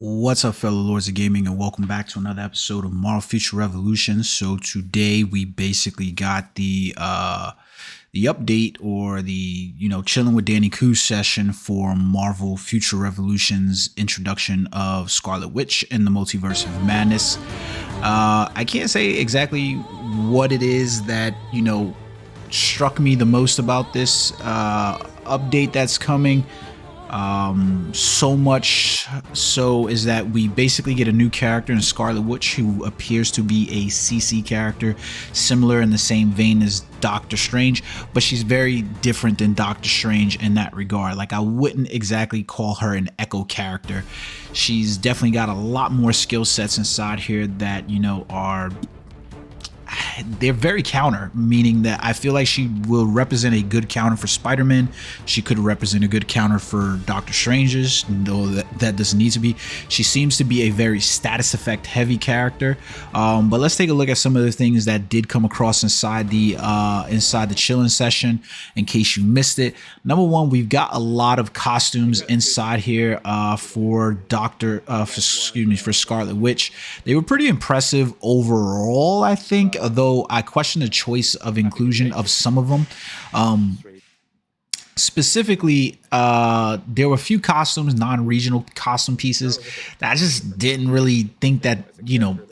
What's up, fellow lords of gaming, and welcome back to another episode of Marvel Future Revolution. So today we basically got the update, or the chilling with Danny Koo session for Marvel Future Revolution's introduction of Scarlet Witch in the Multiverse of Madness. I can't say exactly what it is that struck me the most about this update that's coming. So much so is that we basically get a new character in Scarlet Witch who appears to be a CC character, similar in the same vein as Doctor Strange, but she's very different than Doctor Strange in that regard. Like, I wouldn't exactly call her an Echo character. She's definitely got a lot more skill sets inside here that they're very counter, meaning that I feel like she will represent a good counter for Spider-Man. She could represent a good counter for Doctor Strange's, though that doesn't need to be. She seems to be a very status effect heavy character. But let's take a look at some of the things that did come across inside the Chillin session, in case you missed it. Number one, we've got a lot of costumes inside here for Scarlet Witch. They were pretty impressive overall, I think, although I question the choice of inclusion of some of them. Specifically, there were a few costumes, non-regional costume pieces, that I just didn't really think that,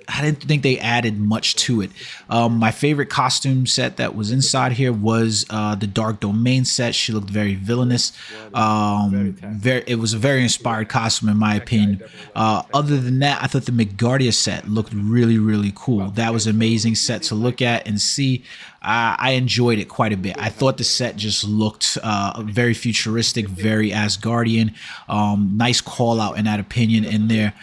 I didn't think they added much to it. My favorite costume set that was inside here was the Dark Domain set. She looked very villainous. It was a very inspired costume, in my opinion. Other than that, I thought the McGuardia set looked really, really cool. That was an amazing set to look at and see. I enjoyed it quite a bit. I thought the set just looked very futuristic, very Asgardian. Nice call out in that opinion in there.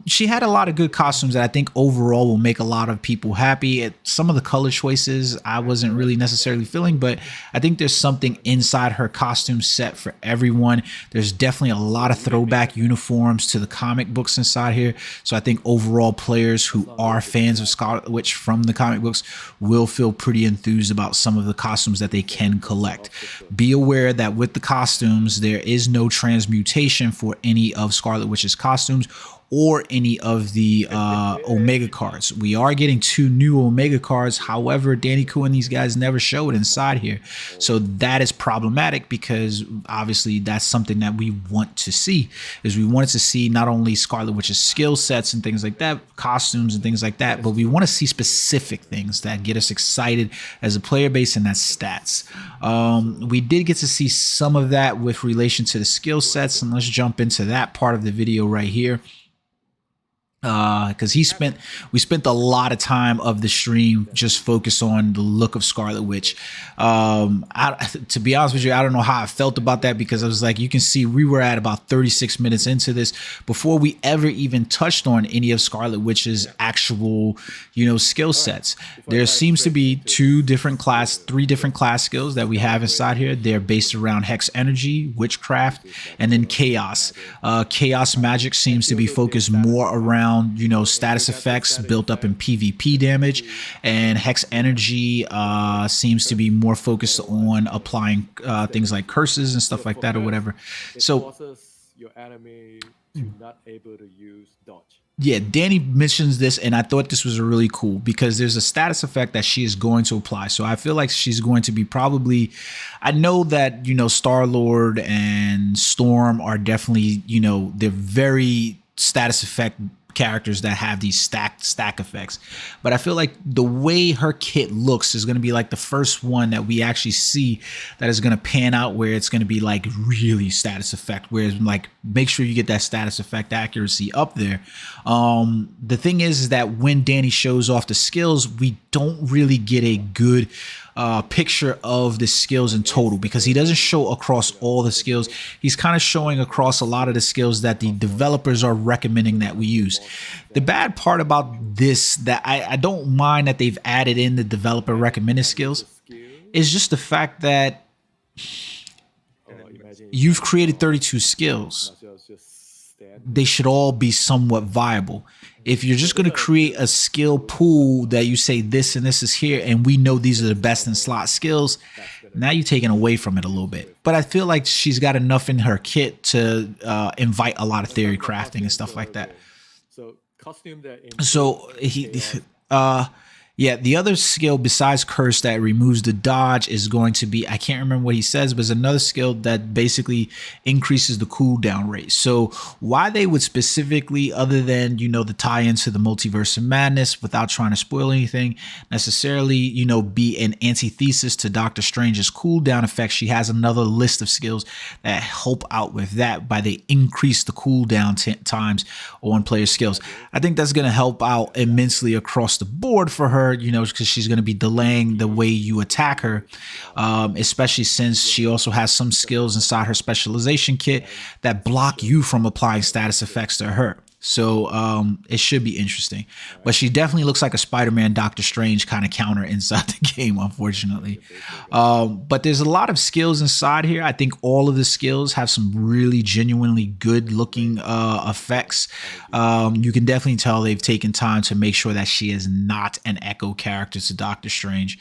She had a lot of good costumes that I think overall will make a lot of people happy. Some of the color choices I wasn't really necessarily feeling, but I think there's something inside her costume set for everyone. There's definitely a lot of throwback uniforms to the comic books inside here. So I think overall players who are fans of Scarlet Witch from the comic books will feel pretty enthused about some of the costumes that they can collect. Be aware that with the costumes, there is no transmutation for any of Scarlet Witch's costumes or any of the Omega cards. We are getting 2 new Omega cards. However, Danny Koo and these guys never showed inside here. So that is problematic, because obviously that's something that we want to see. Is we wanted to see not only Scarlet Witch's skill sets and things like that, costumes and things like that, but we want to see specific things that get us excited as a player base, and that's stats. We did get to see some of that with relation to the skill sets, and let's jump into that part of the video right here. Because we spent a lot of time of the stream just focused on the look of Scarlet Witch. To be honest with you, I don't know how I felt about that, because I was like, you can see we were at about 36 minutes into this before we ever even touched on any of Scarlet Witch's actual, skill sets. There seems to be 3 different class skills that we have inside here. They're based around Hex Energy, Witchcraft, and then Chaos. Chaos Magic seems to be focused more around status effects built up in PvP damage, and Hex Energy seems to be more focused on applying things like curses and stuff like that, or whatever. So your enemy not able to use dodge. Yeah, Danny mentions this, and I thought this was really cool, because there's a status effect that she is going to apply. So I feel like she's going to be probably, I know that, Star-Lord and Storm are definitely, they're very status effect characters that have these stack effects, but I feel like the way her kit looks is going to be like the first one that we actually see that is going to pan out, where it's going to be like really status effect, where it's like, make sure you get that status effect accuracy up there. The thing is that when Danny shows off the skills, we don't really get a good picture of the skills in total, because he doesn't show across all the skills. He's kind of showing across a lot of the skills that the developers are recommending that we use. The bad part about this, that I don't mind that they've added in the developer recommended skills, is just the fact that you've created 32 skills. They should all be somewhat viable. If you're just going to create a skill pool that you say this and this is here, and we know these are the best in slot skills, Now you're taking away from it a little bit. But I feel like she's got enough in her kit to invite a lot of theory crafting and stuff like that. So yeah, the other skill besides Curse that removes the dodge is going to be, I can't remember what he says, but it's another skill that basically increases the cooldown rate. So why they would specifically, other than, you know, the tie-in to the Multiverse of Madness, without trying to spoil anything, necessarily, you know, be an antithesis to Doctor Strange's cooldown effect, she has another list of skills that help out with that by they increase the cooldown times on player skills. I think that's going to help out immensely across the board for her, you know, because she's going to be delaying the way you attack her, especially since she also has some skills inside her specialization kit that block you from applying status effects to her. So it should be interesting. But she definitely looks like a Spider-Man Doctor Strange kind of counter inside the game, unfortunately. But there's a lot of skills inside here. I think all of the skills have some really genuinely good looking effects. You can definitely tell they've taken time to make sure that she is not an echo character to Doctor Strange,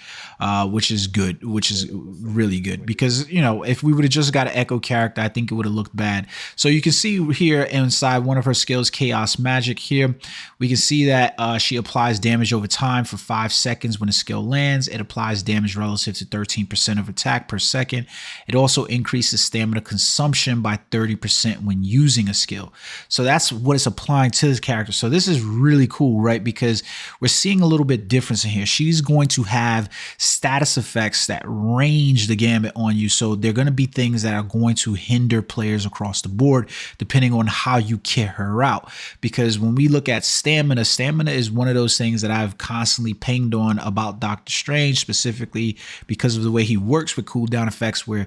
which is good, which is really good. Because, you know, if we would have just got an echo character, I think it would have looked bad. So you can see here inside one of her skills, Chaos Magic, here we can see that she applies damage over time for 5 seconds. When a skill lands, it applies damage relative to 13% of attack per second. It also increases stamina consumption by 30% when using a skill. So that's what it's applying to this character. So this is really cool, right? Because we're seeing a little bit difference in here. She's going to have status effects that range the gamut on you. So they're going to be things that are going to hinder players across the board depending on how you kit her out. Because when we look at stamina is one of those things that I've constantly pinged on about Doctor Strange, specifically because of the way he works with cooldown effects, where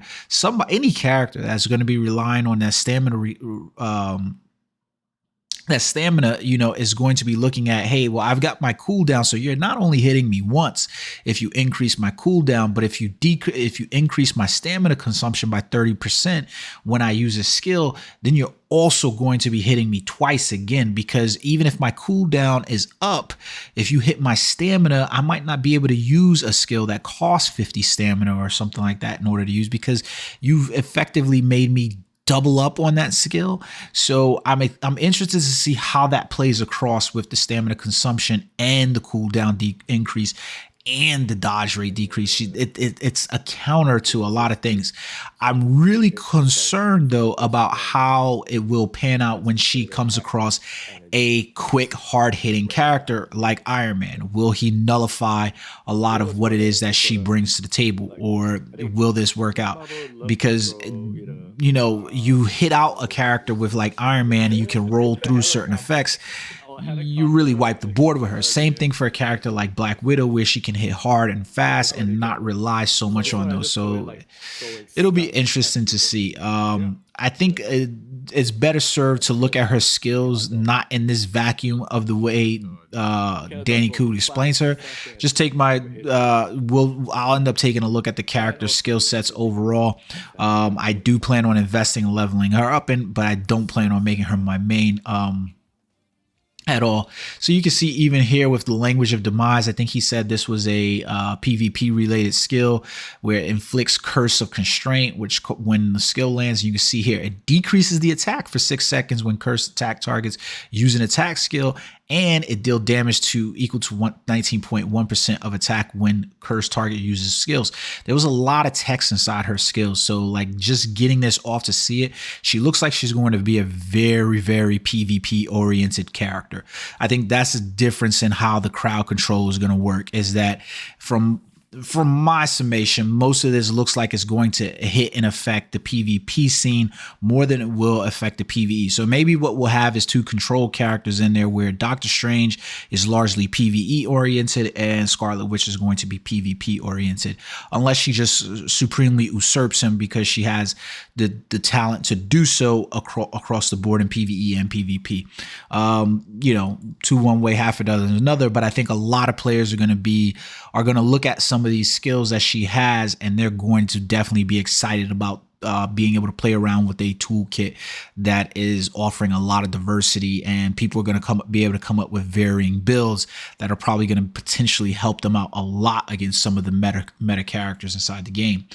any character that's going to be relying on that stamina, you know, is going to be looking at, hey, well, I've got my cooldown, so you're not only hitting me once if you increase my cooldown, but if you increase my stamina consumption by 30% when I use a skill, then you're also going to be hitting me twice again, because even if my cooldown is up, if you hit my stamina, I might not be able to use a skill that costs 50 stamina or something like that in order to use, because you've effectively made me double up on that skill. So I'm interested to see how that plays across with the stamina consumption and the cooldown increase and the dodge rate decrease. It's a counter to a lot of things. I'm really concerned though about how it will pan out when she comes across a quick, hard-hitting character like Iron Man. Will he nullify a lot of what it is that she brings to the table, or will this work out? Because, you know, you hit out a character with like Iron Man and you can roll through certain effects, you really wipe the board with her. Same thing for a character like Black Widow, where she can hit hard and fast and not rely so much on those. So it'll be interesting to see. I think it's better served to look at her skills not in this vacuum of the way Danny Cood explains her. Just take my I'll end up taking a look at the character skill sets overall. I do plan on investing and leveling her up but I don't plan on making her my main at all. So you can see even here with the language of demise, I think he said this was a PvP related skill where it inflicts curse of constraint, which when the skill lands, you can see here, it decreases the attack for 6 seconds when cursed attack targets use an attack skill, and it deal damage equal to 19.1% of attack when cursed target uses skills. There was a lot of text inside her skills. So like just getting this off to see it, she looks like she's going to be a very, very PvP oriented character. I think that's the difference in how the crowd control is going to work, is that from my summation, most of this looks like it's going to hit and affect the PvP scene more than it will affect the PvE. So maybe what we'll have is 2 control characters in there, where Doctor Strange is largely PvE oriented and Scarlet Witch is going to be PvP oriented, unless she just supremely usurps him because she has the talent to do so across the board in PvE and PvP. You know, 2 one way, half a dozen another. But I think a lot of players are going to look at some of these skills that she has, and they're going to definitely be excited about being able to play around with a toolkit that is offering a lot of diversity, and people are going to be able to come up with varying builds that are probably going to potentially help them out a lot against some of the meta characters inside the game.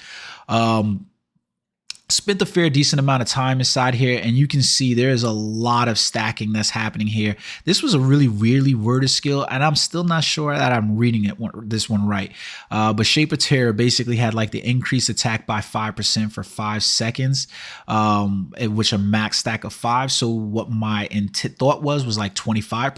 Spent a fair decent amount of time inside here, and you can see there is a lot of stacking that's happening here. This was a really weirdly worded skill, and I'm still not sure that I'm reading this one right. But Shape of Terror basically had like the increased attack by 5% for 5 seconds, which a max stack of 5. So what my thought was like 25.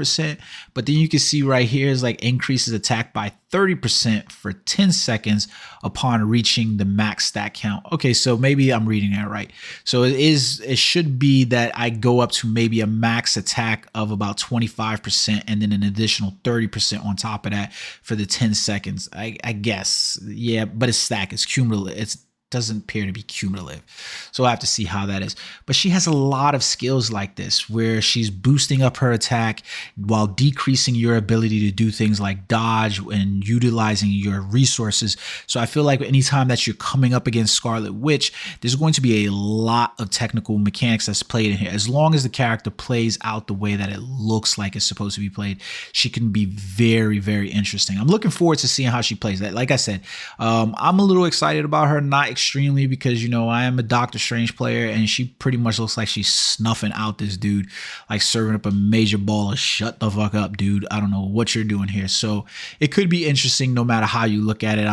But then you can see right here is like increases attack by 30% for 10 seconds upon reaching the max stack count. Okay, so maybe I'm reading that right. So it should be that I go up to maybe a max attack of about 25% and then an additional 30% on top of that for the 10 seconds. I guess. Yeah, but it's stack, it's cumulative. It doesn't appear to be cumulative. So I have to see how that is. But she has a lot of skills like this where she's boosting up her attack while decreasing your ability to do things like dodge and utilizing your resources. So I feel like anytime that you're coming up against Scarlet Witch, there's going to be a lot of technical mechanics that's played in here. As long as the character plays out the way that it looks like it's supposed to be played, she can be very, very interesting. I'm looking forward to seeing how she plays that. Like I said, I'm a little excited about her, not extremely, because, you know, I am a Doctor Strange player and she pretty much looks like she's snuffing out this dude, like serving up a major ball of shut the fuck up, dude. I don't know what you're doing here. So it could be interesting no matter how you look at it.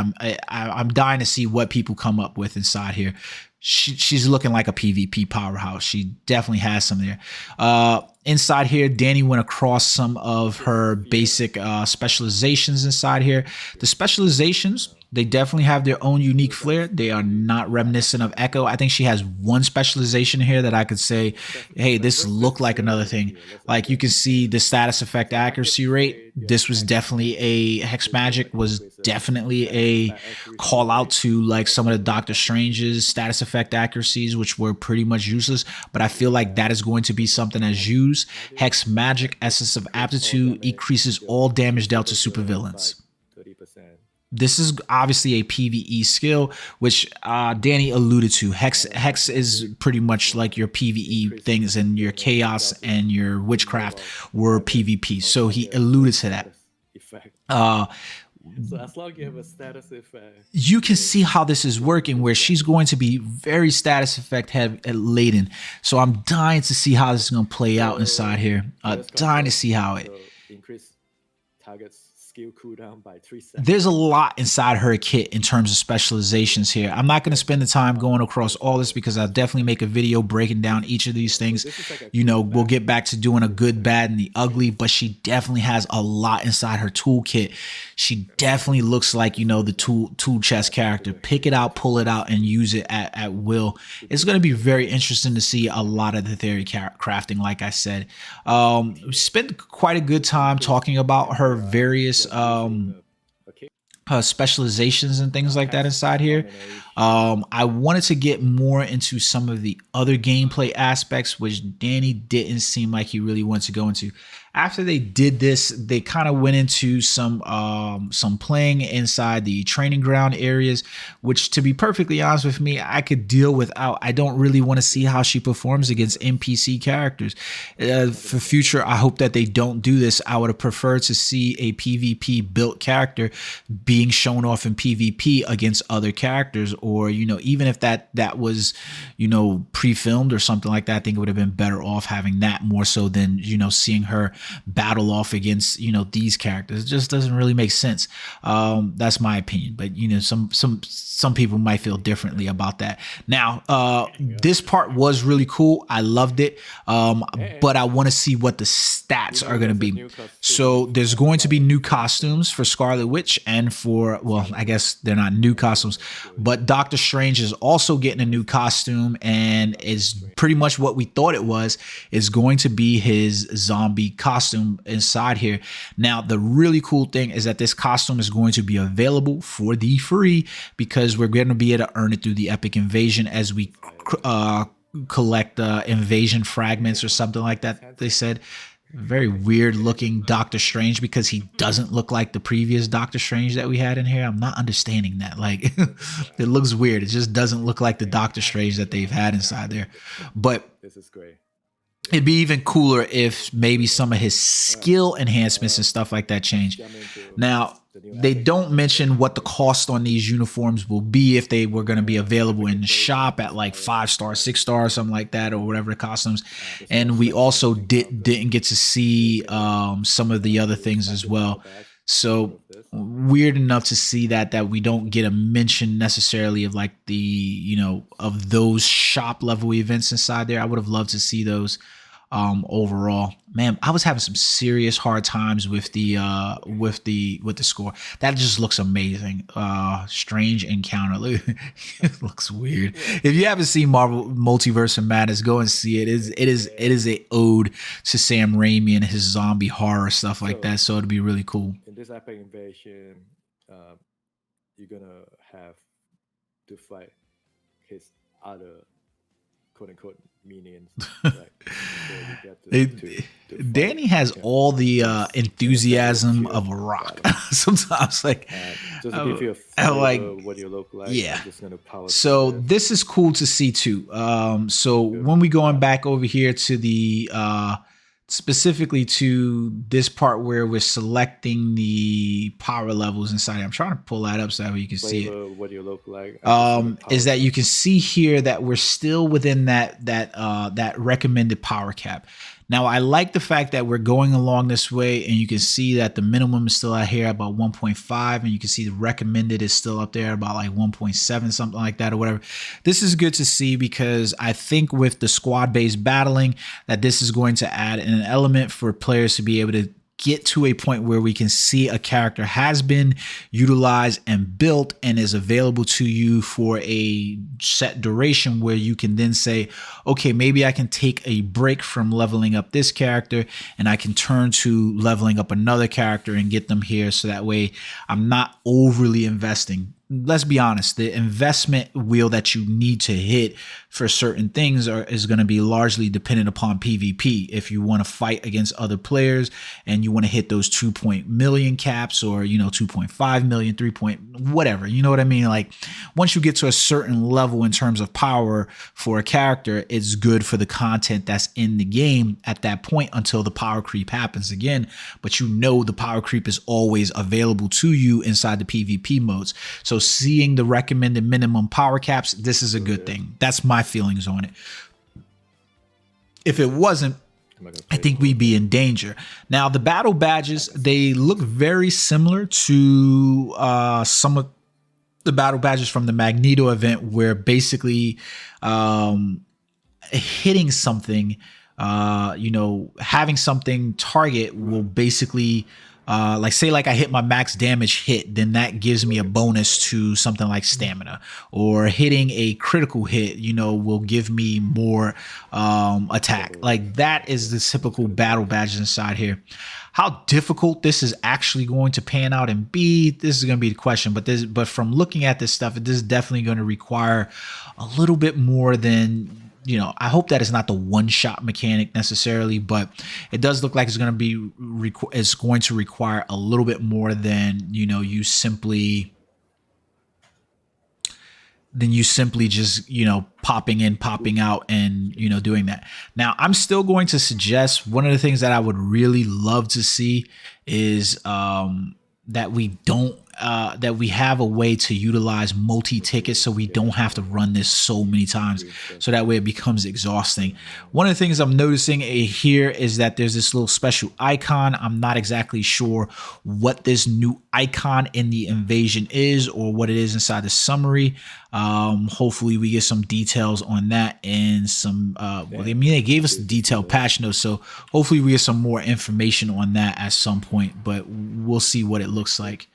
I'm dying to see what people come up with inside here. She's looking like a PvP powerhouse. She definitely has some there. Inside here, Danny went across some of her basic specializations inside here. The specializations, they definitely have their own unique flair. They are not reminiscent of Echo. I think she has one specialization here that I could say, hey, this looked like another thing. Like you can see the status effect accuracy rate. This was definitely a Hex Magic, was definitely a call out to like some of the Doctor Strange's status effect accuracies, which were pretty much useless. But I feel like that is going to be something that's used. Hex Magic, Essence of Aptitude, increases all damage dealt to supervillains. This is obviously a PvE skill, which Danny alluded to. Hex is pretty much like your PvE things, and your Chaos and your Witchcraft were PvP. So he alluded to that. So as long as you have a status effect, you can see how this is working, where she's going to be very status effect laden. So I'm dying to see how this is going to play out inside here. Dying to see how it increase targets skill cooldown by 3 seconds. There's a lot inside her kit in terms of specializations here. I'm not going to spend the time going across all this because I'll definitely make a video breaking down each of these things. You know, we'll get back to doing a good, bad, and the ugly, but she definitely has a lot inside her toolkit. She definitely looks like, you know, the tool chest character. Pick it out, pull it out, and use it at will. It's going to be very interesting to see a lot of the theory crafting, like I said. Spent quite a good time talking about her various specializations and things like that inside here. I wanted to get more into some of the other gameplay aspects, which Danny didn't seem like he really wanted to go into. After they did this, they kind of went into some playing inside the training ground areas, which, to be perfectly honest with me, I could deal without. I don't really want to see how she performs against NPC characters. For future, I hope that they don't do this. I would have preferred to see a PvP built character being shown off in PvP against other characters, or, you know, even if that was, you know, pre-filmed or something like that. I think it would have been better off having that more so than, you know, seeing her battle off against, you know, these characters. It just doesn't really make sense. That's my opinion, but, you know, some people might feel differently about that. Now, this part was really cool. I loved it, but I want to see what the stats are going to be. So there's going to be new costumes for Scarlet Witch and for, well, I guess they're not new costumes, but Doctor Strange is also getting a new costume, and is pretty much what we thought it was. Is going to be his zombie costume inside here. Now, the really cool thing is that this costume is going to be available for the free, because we're going to be able to earn it through the Epic Invasion as we collect invasion fragments or something like that, they said. Very weird looking Doctor Strange because he doesn't look like the previous Doctor Strange that we had in here. I'm not understanding that. Like, it looks weird. It just doesn't look like the Doctor Strange that they've had inside there. But this is great. It'd be even cooler if maybe some of his skill enhancements and stuff like that change. Now, they don't mention what the cost on these uniforms will be if they were going to be available in the shop at like 5-star, 6-star, something like that, or whatever the costumes. And we also didn't get to see some of the other things as well. So weird enough to see that we don't get a mention necessarily of like the, you know, of those shop level events inside there. I would have loved to see those. Overall, man, I was having some serious hard times with the score. That just looks amazing. Strange Encounter. It looks weird. If you haven't seen Marvel Multiverse of Madness, go and see it. It is a ode to Sam Raimi and his zombie horror stuff like that. So it'd be really cool. In this epic invasion, you're gonna have to fight his other quote unquote minions. Danny has all the enthusiasm of a rock. Sometimes, like, just to give you a flavor like what you look like. Yeah. So this is cool to see too. So when we going back over here to the specifically to this part where we're selecting the power levels inside. I'm trying to pull that up so that way you can see it. What do you look like? Is that you can see here that we're still within that recommended power cap. Now, I like the fact that we're going along this way, and you can see that the minimum is still out here about 1.5, and you can see the recommended is still up there about like 1.7, something like that or whatever. This is good to see because I think with the squad-based battling that this is going to add an element for players to be able to get to a point where we can see a character has been utilized and built and is available to you for a set duration where you can then say, okay, maybe I can take a break from leveling up this character and I can turn to leveling up another character and get them here. So that way I'm not overly investing. Let's be honest, the investment wheel that you need to hit for certain things is going to be largely dependent upon PvP. If you want to fight against other players and you want to hit those 2 million caps or, 2.5 million, 3 whatever, you know what I mean? Like once you get to a certain level in terms of power for a character, it's good for the content that's in the game at that point until the power creep happens again. But the power creep is always available to you inside the PvP modes. So seeing the recommended minimum power caps, this is a good thing. That's my feelings on it. If it wasn't, I think we'd be in danger. Now, the battle badges, they look very similar to some of the battle badges from the Magneto event, where basically hitting something, having something target will basically say I hit my max damage hit, then that gives me a bonus to something like stamina, or hitting a critical hit, will give me more attack. Like that is the typical battle badges inside here. How difficult this is actually going to pan out and be, this is going to be the question. But from looking at this stuff, this is definitely going to require a little bit more than, I hope that it's not the one-shot mechanic necessarily, but it does look like it's going to require a little bit more than, you simply just, popping in, popping out and, doing that. Now, I'm still going to suggest one of the things that I would really love to see is that we have a way to utilize multi-tickets so we don't have to run this so many times, so that way it becomes exhausting. One of the things I'm noticing here is that there's this little special icon. I'm not exactly sure what this new icon in the invasion is or what it is inside the summary. Hopefully we get some details on that and some they gave us the detailed patch notes, so hopefully we get some more information on that at some point, but we'll see what it looks like.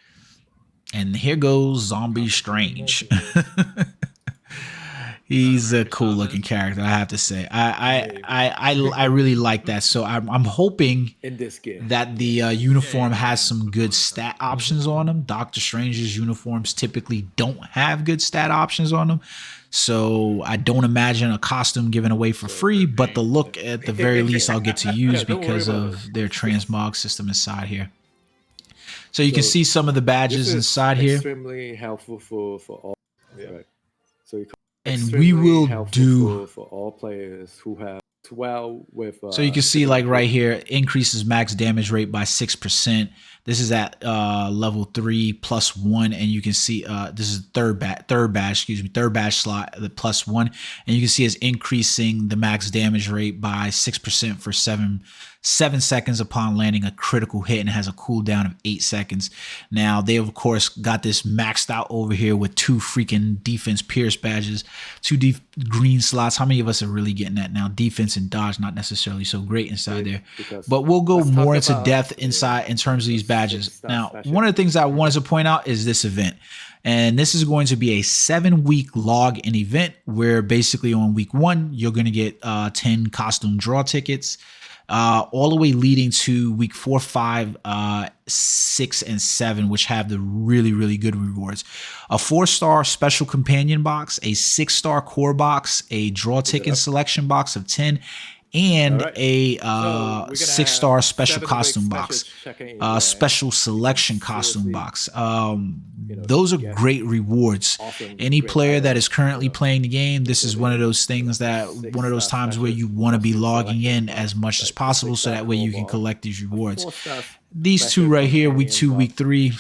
And here goes Zombie Strange. He's a cool looking character, I have to say. I really like that. So I'm hoping in this game that the uniform has some good stat options on them. Doctor Strange's uniforms typically don't have good stat options on them. So I don't imagine a costume given away for free, but the look at the very least I'll get to use because of their transmog system inside here. So you can see some of the badges inside here. Extremely helpful for all. Right. So you and we will do for all players who have 12 with so you can see like right here, increases max damage rate by 6%. This is at level 3 +1, and you can see this is third badge slot, the +1, and you can see it's increasing the max damage rate by 6% for 7 seconds upon landing a critical hit, and has a cooldown of 8 seconds. Now they of course got this maxed out over here with 2 freaking defense pierce badges, 2 green slots. How many of us are really getting that now? Defense and dodge not necessarily so great inside there, but we'll go more into depth inside in terms of these badges. Now, one of the things I wanted to point out is this event. And this is going to be a 7-week log-in event where basically on week 1, you're going to get 10 costume draw tickets, all the way leading to week 4, 5, 6, and 7, which have the really good rewards. A 4-star special companion box, a 6-star core box, a draw ticket selection box of 10, and a 6-star special costume box, special selection costume box. Those are great rewards. Any player that is currently playing the game, this is one of those things that one of those times where you want to be logging in as much as possible so that way you can collect these rewards. These 2 right here, week 2, week 3,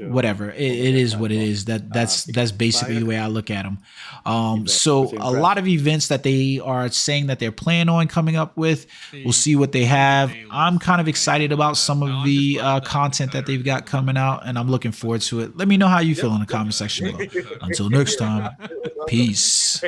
whatever. It is what it is. That's basically the way I look at them. So a lot of events that they are saying that they're planning on coming up with, we'll see what they have. I'm kind of excited about some of the content that they've got coming out, and I'm looking forward to it. Let me know how you feel in the comment section below. Until next time, peace.